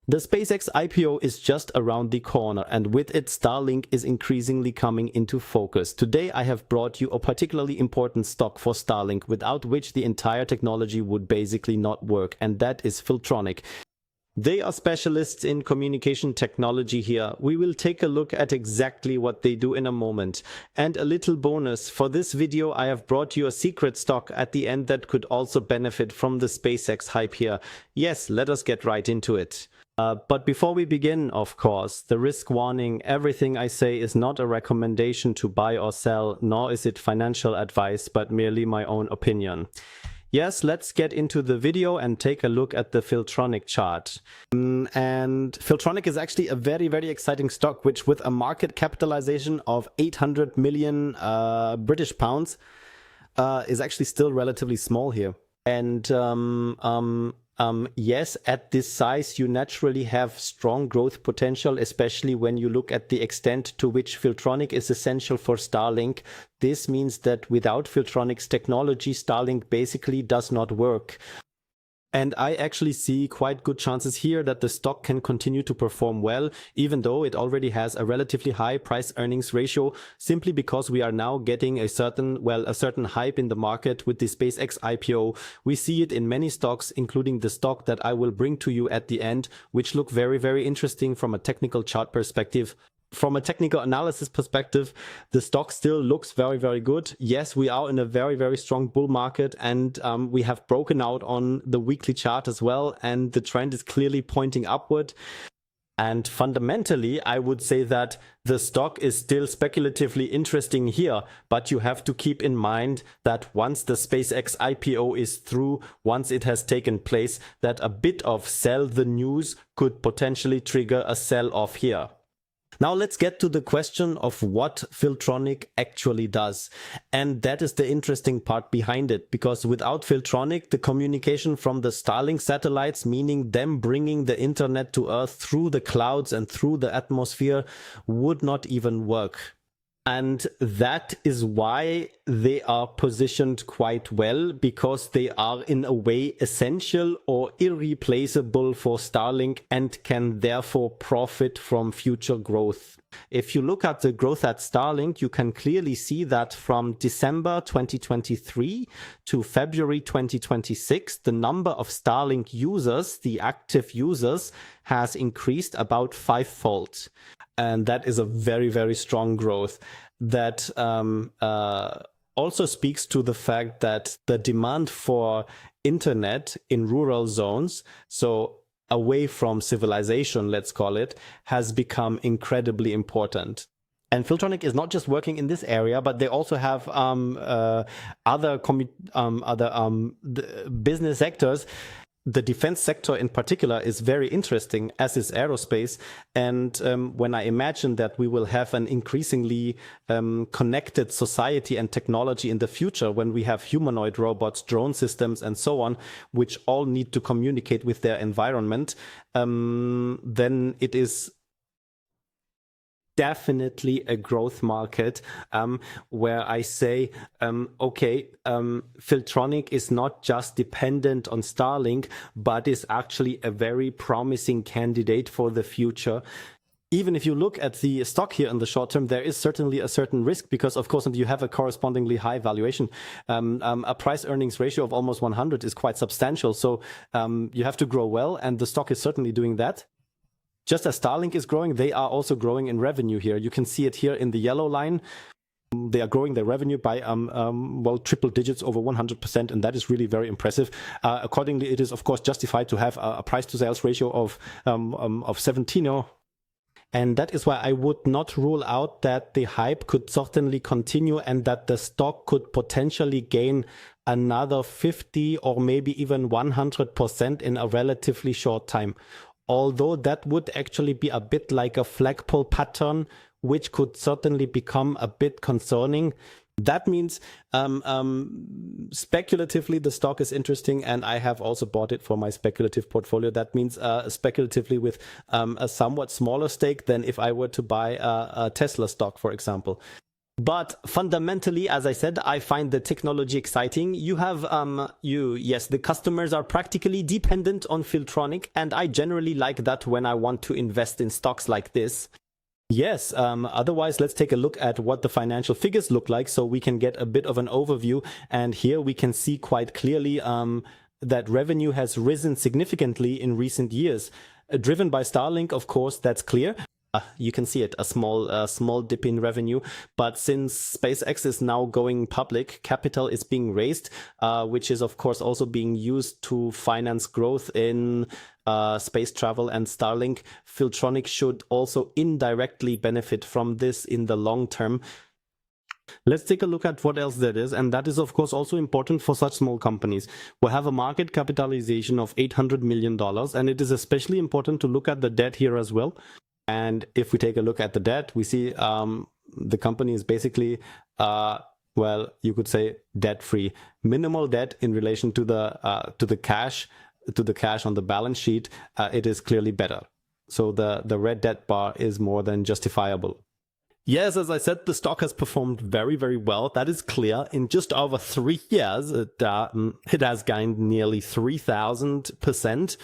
The SpaceX IPO is just around the corner, and with it Starlink is increasingly coming into focus. Today I have brought you a particularly important stock for Starlink, without which the entire technology would basically not work, and that is Filtronic. They are specialists in communication technology here. We will take a look at exactly what they do in a moment. And a little bonus, for this video I have brought you a secret stock at the end that could also benefit from the SpaceX hype here. Yes, let us get right into it. But before we begin, of course, the risk warning: everything I say is not a recommendation to buy or sell, nor is it financial advice, but merely my own opinion. Yes, let's get into the video and take a look at the Filtronic chart. And Filtronic is actually a very, very exciting stock, which with a market capitalization of 800 million British pounds is actually still relatively small here. And yes, at this size, you naturally have strong growth potential, especially when you look at the extent to which Filtronic is essential for Starlink. This means that without Filtronic's technology, Starlink basically does not work. And I actually see quite good chances here that the stock can continue to perform well, even though it already has a relatively high price-earnings ratio, simply because we are now getting a certain hype in the market with the SpaceX IPO. We see it in many stocks, including the stock that I will bring to you at the end, which look very, very interesting from a technical chart perspective. From a technical analysis perspective, the stock still looks very, very good. Yes, we are in a very, very strong bull market, and we have broken out on the weekly chart as well, and the trend is clearly pointing upward. And fundamentally, I would say that the stock is still speculatively interesting here, but you have to keep in mind that once the SpaceX IPO is through, once it has taken place, that a bit of sell the news could potentially trigger a sell-off here. Now let's get to the question of what Filtronic actually does. And that is the interesting part behind it, because without Filtronic, the communication from the Starlink satellites, meaning them bringing the internet to Earth through the clouds and through the atmosphere, would not even work. And that is why they are positioned quite well, because they are in a way essential or irreplaceable for Starlink and can therefore profit from future growth. If you look at the growth at Starlink, you can clearly see that from December 2023 to February 2026, the number of Starlink users, the active users, has increased about 5-fold. And that is a very, very strong growth. That also speaks to the fact that the demand for internet in rural zones, so away from civilization, let's call it, has become incredibly important. And Filtronic is not just working in this area, but they also have other business sectors. The defense sector in particular is very interesting, as is aerospace. And when I imagine that we will have an increasingly connected society and technology in the future, when we have humanoid robots, drone systems, and so on, which all need to communicate with their environment, then it is definitely a growth market where I say, okay, Filtronic is not just dependent on Starlink, but is actually a very promising candidate for the future. Even if you look at the stock here in the short term, there is certainly a certain risk, because of course you have a correspondingly high valuation. A price earnings ratio of almost 100 is quite substantial. So you have to grow well, and the stock is certainly doing that. Just as Starlink is growing, they are also growing in revenue here. You can see it here in the yellow line. They are growing their revenue by well, triple digits, over 100%, and that is really very impressive. Accordingly, it is of course justified to have a price to sales ratio of 17. And that is why I would not rule out that the hype could certainly continue, and that the stock could potentially gain another 50 or maybe even 100% in a relatively short time. Although that would actually be a bit like a flagpole pattern, which could certainly become a bit concerning. That means speculatively the stock is interesting, and I have also bought it for my speculative portfolio. That means speculatively with a somewhat smaller stake than if I were to buy a Tesla stock, for example. But fundamentally, as I said, I find the technology exciting. You have, yes, the customers are practically dependent on Filtronic, and I generally like that when I want to invest in stocks like this. Yes, otherwise, let's take a look at what the financial figures look like so we can get a bit of an overview. And here we can see quite clearly that revenue has risen significantly in recent years. Driven by Starlink, of course, that's clear. You can see it, a small dip in revenue. But since SpaceX is now going public, capital is being raised, which is, of course, also being used to finance growth in space travel and Starlink. Filtronic should also indirectly benefit from this in the long term. Let's take a look at what else that is, and that is of course also important for such small companies. We have a market capitalization of $800 million, and it is especially important to look at the debt here as well. And if we take a look at the debt, we see the company is basically, well, you could say debt-free. Minimal debt in relation to the cash on the balance sheet. It is clearly better. So the red debt bar is more than justifiable. Yes, as I said, the stock has performed very, very well. That is clear. In just over 3 years, it has gained nearly 3,000%.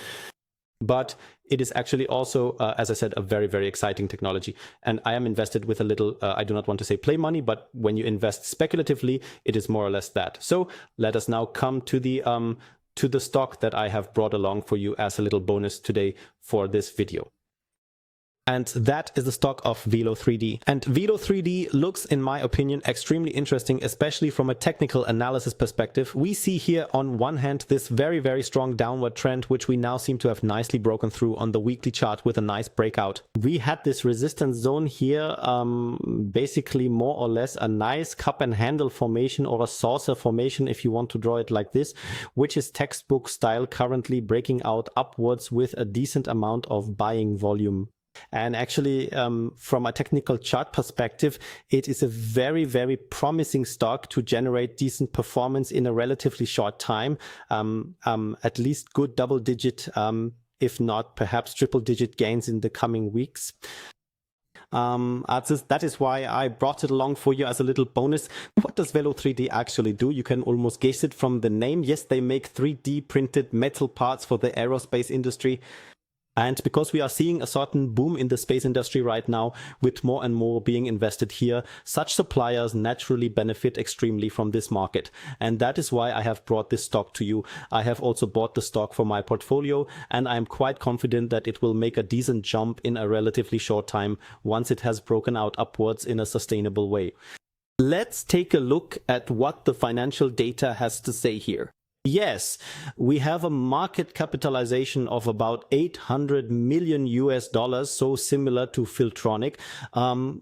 But it is actually also, as I said, a very, very exciting technology. And I am invested with a little, I do not want to say play money, but when you invest speculatively, it is more or less that. So let us now come to the stock that I have brought along for you as a little bonus today for this video. And that is the stock of Velo 3D. And Velo 3D looks, in my opinion, extremely interesting, especially from a technical analysis perspective. We see here on one hand this very, very strong downward trend, which we now seem to have nicely broken through on the weekly chart with a nice breakout. We had this resistance zone here, basically more or less a nice cup and handle formation or a saucer formation, if you want to draw it like this, which is textbook style, currently breaking out upwards with a decent amount of buying volume. And actually, from a technical chart perspective, it is a very, very promising stock to generate decent performance in a relatively short time, at least good double-digit, if not perhaps triple-digit gains in the coming weeks. That is why I brought it along for you as a little bonus. What does Velo 3D actually do? You can almost guess it from the name. Yes, they make 3D printed metal parts for the aerospace industry. And because we are seeing a certain boom in the space industry right now, with more and more being invested here, such suppliers naturally benefit extremely from this market. And that is why I have brought this stock to you. I have also bought the stock for my portfolio, and I'm quite confident that it will make a decent jump in a relatively short time once it has broken out upwards in a sustainable way. Let's take a look at what the financial data has to say here. Yes, we have a market capitalization of about $800 million US, so similar to Filtronic.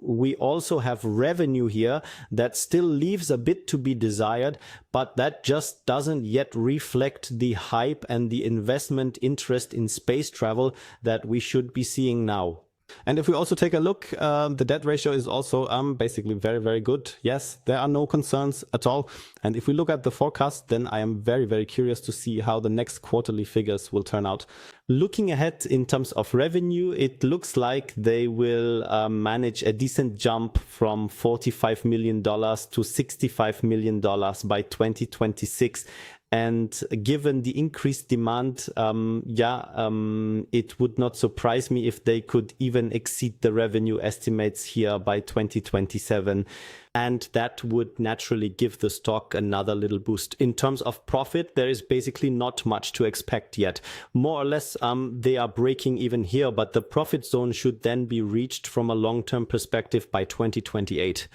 We also have revenue here that still leaves a bit to be desired, but that just doesn't yet reflect the hype and the investment interest in space travel that we should be seeing now. And if we also take a look, the debt ratio is also basically very, very good. Yes, there are no concerns at all. And if we look at the forecast, then I am very, very curious to see how the next quarterly figures will turn out. Looking ahead in terms of revenue, it looks like they will manage a decent jump from $45 million to $65 million by 2026. And given the increased demand, it would not surprise me if they could even exceed the revenue estimates here by 2027. And that would naturally give the stock another little boost. In terms of profit, there is basically not much to expect yet. More or less, they are breaking even here, but the profit zone should then be reached from a long-term perspective by 2028.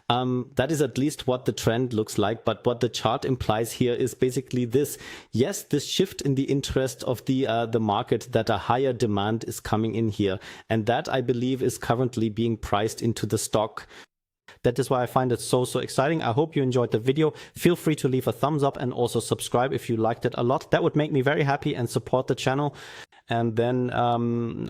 That is at least what the trend looks like, but what the chart implies here is basically this. Yes, this shift in the interest of the market, that a higher demand is coming in here, and that I believe is currently being priced into the stock. That is why I find it so exciting. I hope you enjoyed the video. Feel free to leave a thumbs up and also subscribe if you liked it a lot. That would make me very happy and support the channel. And then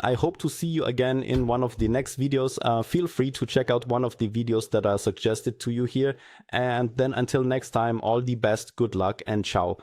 I hope to see you again in one of the next videos. Feel free to check out one of the videos that are suggested to you here. And then until next time, all the best, good luck, and ciao.